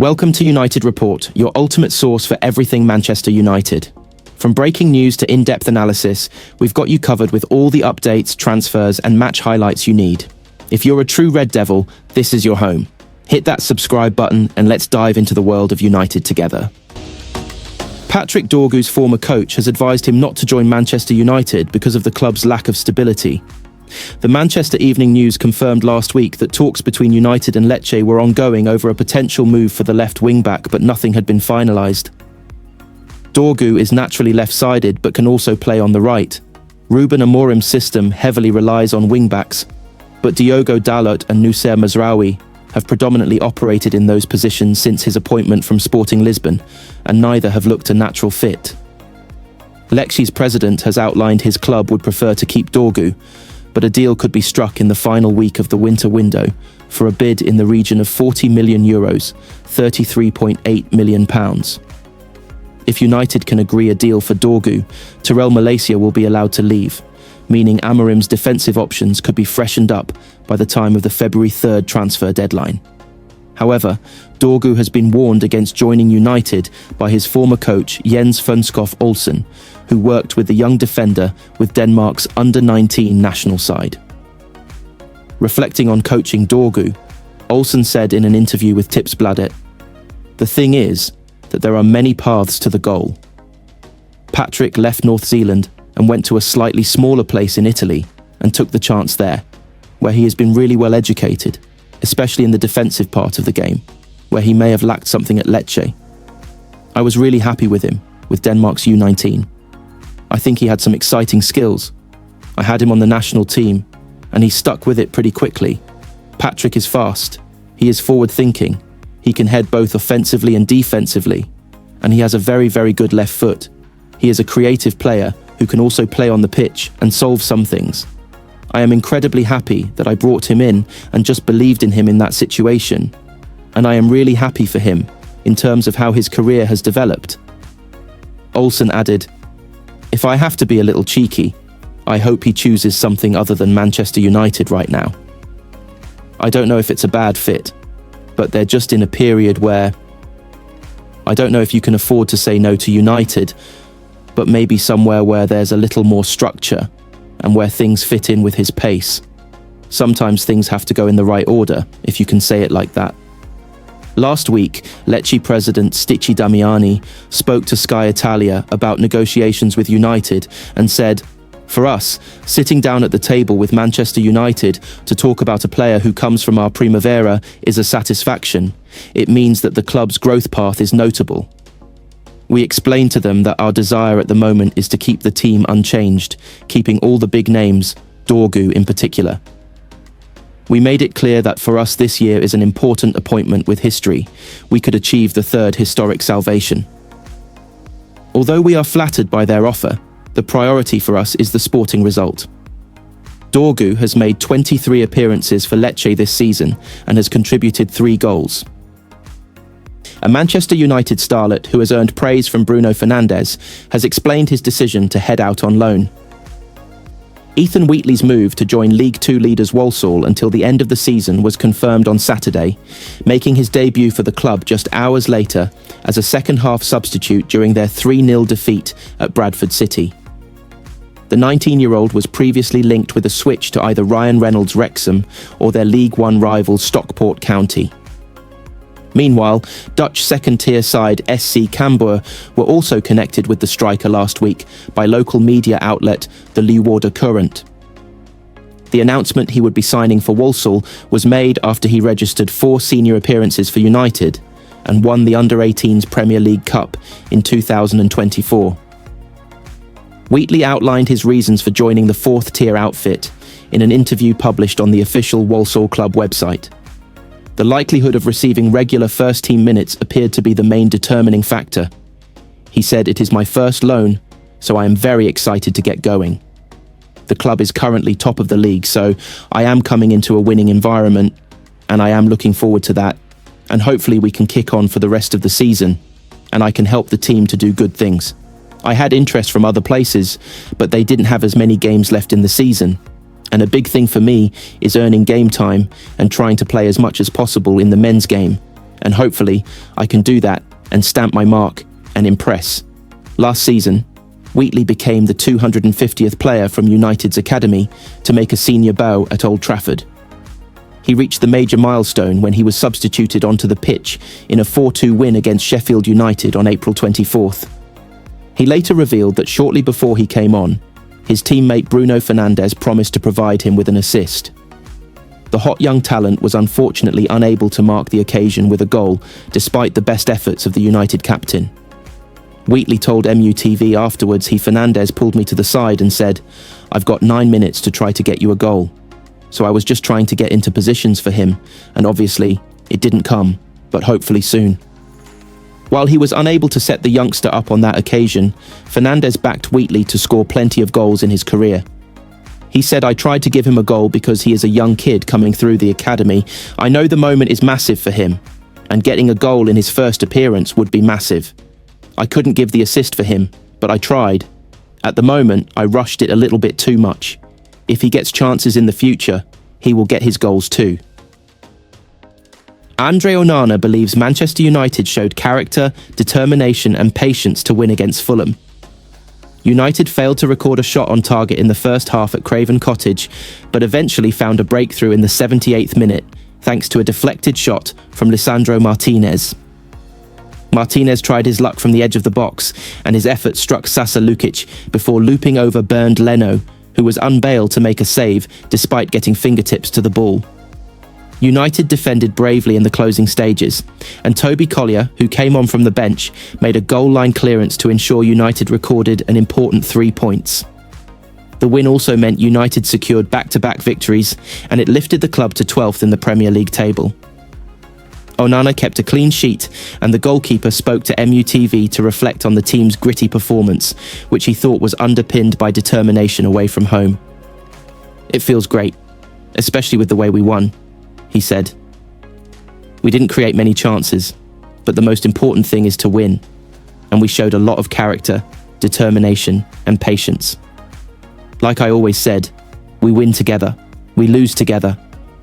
Welcome to United Report, your ultimate source for everything Manchester United. From breaking news to in-depth analysis, we've got you covered with all the updates, transfers, and match highlights you need. If you're a true Red Devil, this is your home. Hit that subscribe button and let's dive into the world of United together. Patrick Dorgu's former coach has advised him not to join Manchester United because of the club's lack of stability. The Manchester Evening News confirmed last week that talks between United and Lecce were ongoing over a potential move for the left wing-back, but nothing had been finalised. Dorgu is naturally left-sided but can also play on the right. Ruben Amorim's system heavily relies on wing-backs, but Diogo Dalot and Noussair Mazraoui have predominantly operated in those positions since his appointment from Sporting Lisbon, and neither have looked a natural fit. Lecce's president has outlined his club would prefer to keep Dorgu, but a deal could be struck in the final week of the winter window for a bid in the region of €40 million, £33.8 million. If United can agree a deal for Dorgu, Tyrell Malacia will be allowed to leave, meaning Amorim's defensive options could be freshened up by the time of the February 3rd transfer deadline. However, Dorgu has been warned against joining United by his former coach Jens Funskov Olsen, who worked with the young defender with Denmark's under-19 national side. Reflecting on coaching Dorgu, Olsen said in an interview with Tipsbladet, "The thing is that there are many paths to the goal. Patrick left North Zealand and went to a slightly smaller place in Italy and took the chance there, where he has been really well educated, especially in the defensive part of the game, where he may have lacked something at Lecce. I was really happy with him, with Denmark's U19. I think he had some exciting skills. I had him on the national team, and he stuck with it pretty quickly. Patrick is fast, he is forward-thinking, he can head both offensively and defensively, and he has a very, very good left foot. He is a creative player who can also play on the pitch and solve some things. I am incredibly happy that I brought him in and just believed in him in that situation, and I am really happy for him in terms of how his career has developed." Olsen added, "If I have to be a little cheeky, I hope he chooses something other than Manchester United right now. I don't know if it's a bad fit, but they're just in a period where I don't know if you can afford to say no to United, but maybe somewhere where there's a little more structure and where things fit in with his pace. Sometimes things have to go in the right order, if you can say it like that." Last week, Lecce president Sticci Damiani spoke to Sky Italia about negotiations with United and said, "For us, sitting down at the table with Manchester United to talk about a player who comes from our Primavera is a satisfaction. It means that the club's growth path is notable. We explained to them that our desire at the moment is to keep the team unchanged, keeping all the big names, Dorgu in particular. We made it clear that for us this year is an important appointment with history. We could achieve the third historic salvation. Although we are flattered by their offer, the priority for us is the sporting result. Dorgu has made 23 appearances for Lecce this season and has contributed 3 goals. A Manchester United starlet who has earned praise from Bruno Fernandes has explained his decision to head out on loan. Ethan Wheatley's move to join League Two leaders Walsall until the end of the season was confirmed on Saturday, making his debut for the club just hours later as a second-half substitute during their 3-0 defeat at Bradford City. The 19-year-old was previously linked with a switch to either Ryan Reynolds' Wrexham or their League One rival Stockport County. Meanwhile, Dutch second-tier side SC Cambuur were also connected with the striker last week by local media outlet the Leeuwarden Courant. The announcement he would be signing for Walsall was made after he registered 4 senior appearances for United and won the Under-18s Premier League Cup in 2024. Wheatley outlined his reasons for joining the 4th-tier outfit in an interview published on the official Walsall club website. The likelihood of receiving regular first-team minutes appeared to be the main determining factor. He said, "It is my first loan, so I am very excited to get going. The club is currently top of the league, so I am coming into a winning environment, and I am looking forward to that, and hopefully we can kick on for the rest of the season, and I can help the team to do good things. I had interest from other places, but they didn't have as many games left in the season. And a big thing for me is earning game time and trying to play as much as possible in the men's game. and hopefully I can do that and stamp my mark and impress. Last season, Wheatley became the 250th player from United's academy to make a senior bow at Old Trafford. He reached the major milestone when he was substituted onto the pitch in a 4-2 win against Sheffield United on April 24th. He later revealed that shortly before he came on, his teammate Bruno Fernandes promised to provide him with an assist. The hot young talent was unfortunately unable to mark the occasion with a goal, despite the best efforts of the United captain. Wheatley told MUTV afterwards, Fernandes pulled me to the side and said, "I've got 9 minutes to try to get you a goal." So I was just trying to get into positions for him, and obviously, it didn't come, but hopefully soon. While he was unable to set the youngster up on that occasion, Fernandes backed Wheatley to score plenty of goals in his career. He said, "I tried to give him a goal because he is a young kid coming through the academy. I know the moment is massive for him, and getting a goal in his first appearance would be massive. I couldn't give the assist for him, but I tried. At the moment, I rushed it a little bit too much. If he gets chances in the future, he will get his goals too." Andre Onana believes Manchester United showed character, determination and patience to win against Fulham. United failed to record a shot on target in the first half at Craven Cottage, but eventually found a breakthrough in the 78th minute, thanks to a deflected shot from Lisandro Martinez. Martinez tried his luck from the edge of the box, and his effort struck Sasa Lukic before looping over Bernd Leno, who was unbailed to make a save despite getting fingertips to the ball. United defended bravely in the closing stages, and Toby Collier, who came on from the bench, made a goal-line clearance to ensure United recorded an important 3 points. The win also meant United secured back-to-back victories, and it lifted the club to 12th in the Premier League table. Onana kept a clean sheet, and the goalkeeper spoke to MUTV to reflect on the team's gritty performance, which he thought was underpinned by determination away from home. "It feels great, especially with the way we won," he said. "We didn't create many chances, but the most important thing is to win, and we showed a lot of character, determination, and patience. Like I always said, we win together, we lose together,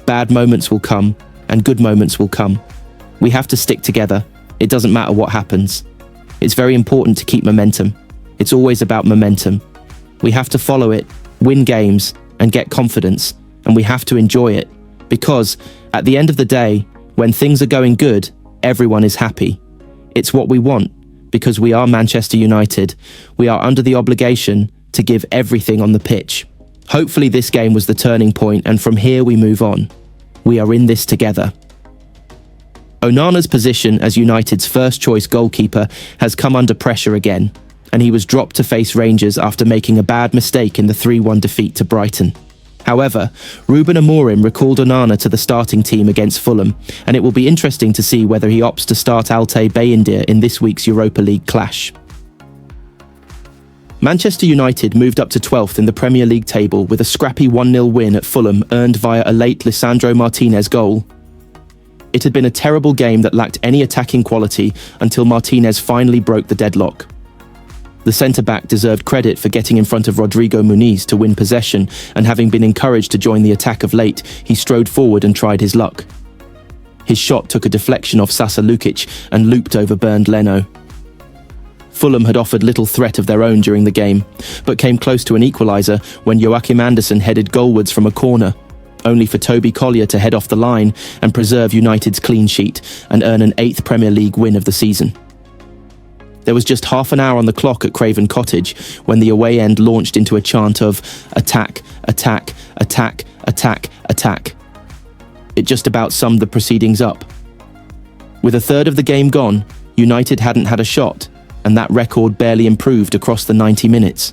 bad moments will come, and good moments will come. We have to stick together. It doesn't matter what happens. It's very important to keep momentum. It's always about momentum. We have to follow it, win games, and get confidence, and we have to enjoy it. Because, at the end of the day, when things are going good, everyone is happy. It's what we want, because we are Manchester United. We are under the obligation to give everything on the pitch. Hopefully this game was the turning point, and from here we move on. We are in this together." Onana's position as United's first-choice goalkeeper has come under pressure again, and he was dropped to face Rangers after making a bad mistake in the 3-1 defeat to Brighton. However, Ruben Amorim recalled Onana to the starting team against Fulham, and it will be interesting to see whether he opts to start Altay Bayindir in this week's Europa League clash. Manchester United moved up to 12th in the Premier League table with a scrappy 1-0 win at Fulham earned via a late Lisandro Martinez goal. It had been a terrible game that lacked any attacking quality until Martinez finally broke the deadlock. The centre-back deserved credit for getting in front of Rodrigo Muniz to win possession, and having been encouraged to join the attack of late, he strode forward and tried his luck. His shot took a deflection off Sasa Lukic and looped over Bernd Leno. Fulham had offered little threat of their own during the game, but came close to an equaliser when Joachim Andersen headed goalwards from a corner, only for Toby Collier to head off the line and preserve United's clean sheet and earn an 8th Premier League win of the season. There was just half an hour on the clock at Craven Cottage when the away end launched into a chant of "attack, attack, attack, attack, attack." It just about summed the proceedings up. With a third of the game gone, United hadn't had a shot, and that record barely improved across the 90 minutes.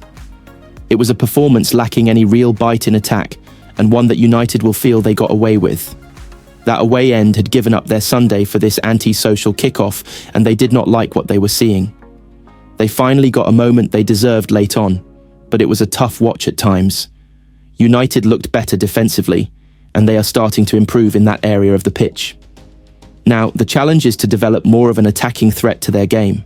It was a performance lacking any real bite in attack, and one that United will feel they got away with. That away end had given up their Sunday for this anti-social kickoff, and they did not like what they were seeing. They finally got a moment they deserved late on, but it was a tough watch at times. United looked better defensively, and they are starting to improve in that area of the pitch. Now, the challenge is to develop more of an attacking threat to their game.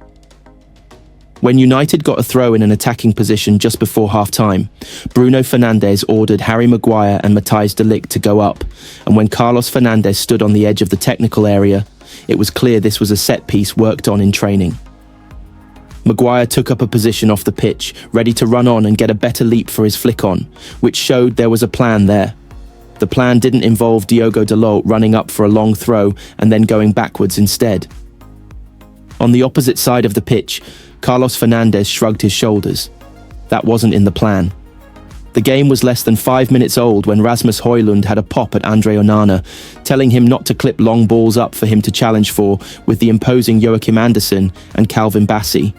When United got a throw in an attacking position just before half-time, Bruno Fernandes ordered Harry Maguire and Matthijs de Ligt to go up, and when Carlos Fernandes stood on the edge of the technical area, it was clear this was a set piece worked on in training. Maguire took up a position off the pitch, ready to run on and get a better leap for his flick on, which showed there was a plan there. The plan didn't involve Diogo Dalot running up for a long throw and then going backwards instead. On the opposite side of the pitch, Carlos Fernandes shrugged his shoulders. That wasn't in the plan. The game was less than 5 minutes old when Rasmus Højlund had a pop at Andre Onana, telling him not to clip long balls up for him to challenge for with the imposing Joachim Andersen and Calvin Bassey.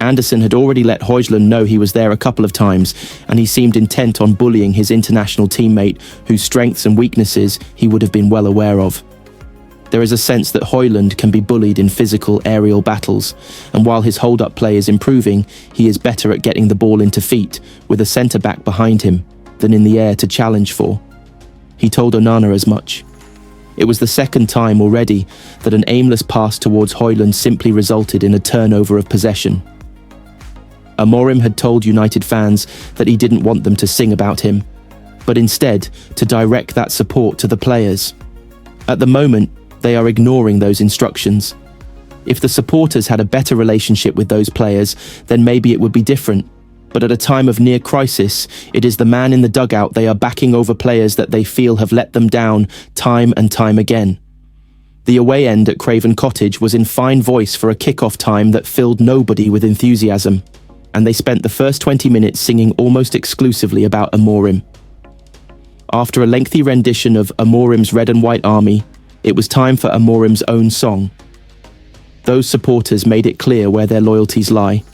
Andersen had already let Højlund know he was there a couple of times, and he seemed intent on bullying his international teammate, whose strengths and weaknesses he would have been well aware of. There is a sense that Højlund can be bullied in physical aerial battles, and while his hold-up play is improving, he is better at getting the ball into feet, with a centre-back behind him, than in the air to challenge for. He told Onana as much. It was the second time already that an aimless pass towards Højlund simply resulted in a turnover of possession. Amorim had told United fans that he didn't want them to sing about him, but instead to direct that support to the players. At the moment, they are ignoring those instructions. If the supporters had a better relationship with those players, then maybe it would be different. But at a time of near crisis, it is the man in the dugout they are backing over players that they feel have let them down time and time again. The away end at Craven Cottage was in fine voice for a kick-off time that filled nobody with enthusiasm, and they spent the first 20 minutes singing almost exclusively about Amorim. After a lengthy rendition of Amorim's Red and White Army, it was time for Amorim's own song. Those supporters made it clear where their loyalties lie.